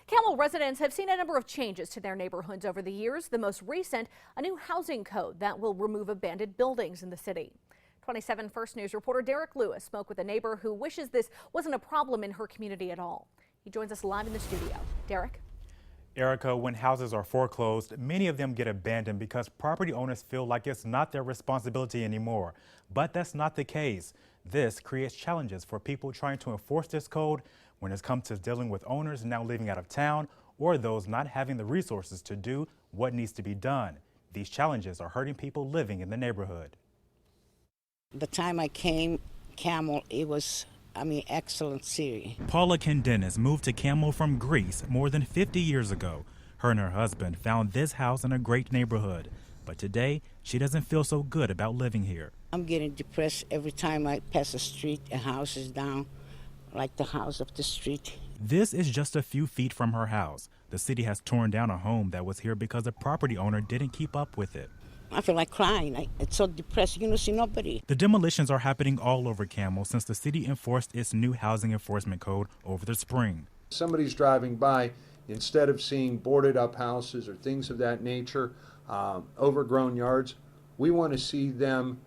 Campbell residents have seen a number of changes to their neighborhoods over the years. The most recent, a new housing code that will remove abandoned buildings in the city. 27 First News reporter Derrick Lewis spoke with a neighbor who wishes this wasn't a problem in her community at all. He joins us live in the studio. Derrick? Erica, when houses are foreclosed, many of them get abandoned because property owners feel like it's not their responsibility anymore. But that's not the case. This creates challenges for people trying to enforce this code when it comes to dealing with owners now living out of town or those not having the resources to do what needs to be done. These challenges are hurting people living in the neighborhood. The time I came, Campbell, it was excellent city. Paula Kendenis moved to Campbell from Greece more than 50 years ago. Her and her husband found this house in a great neighborhood. But today, she doesn't feel so good about living here. I'm getting depressed every time I pass a street, a house is down, like the house up the street. This is just a few feet from her house. The city has torn down a home that was here because the property owner didn't keep up with it. I feel like crying. It's so depressed. You don't see nobody. The demolitions are happening all over Campbell since the city enforced its new housing enforcement code over the spring. Somebody's driving by, instead of seeing boarded up houses or things of that nature, overgrown yards, we want to see them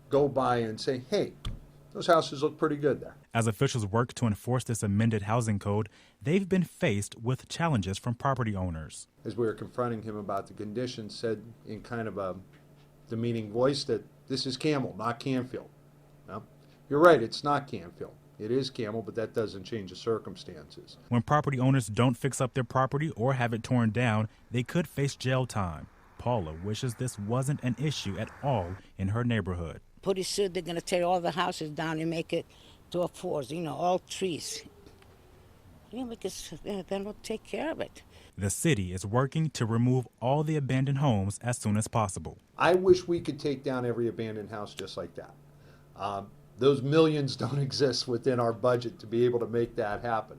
go by and say, hey, those houses look pretty good there. As officials work to enforce this amended housing code, they've been faced with challenges from property owners. As we were confronting him about the conditions, said in kind of a demeaning voice that this is Campbell, not Canfield. Well, you're right, it's not Canfield. It is Campbell, but that doesn't change the circumstances. When property owners don't fix up their property or have it torn down, they could face jail time. Paula wishes this wasn't an issue at all in her neighborhood. Pretty soon they're going to tear all the houses down and make it to a forest, all trees. Because they don't take care of it. The city is working to remove all the abandoned homes as soon as possible. I wish we could take down every abandoned house just like that. Those millions don't exist within our budget to be able to make that happen.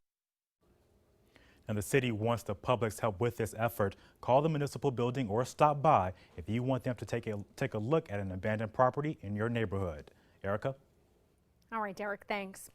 And the city wants the public's help with this effort. Call the municipal building or stop by if you want them to take a look at an abandoned property in your neighborhood. Erica? All right, Derrick, thanks.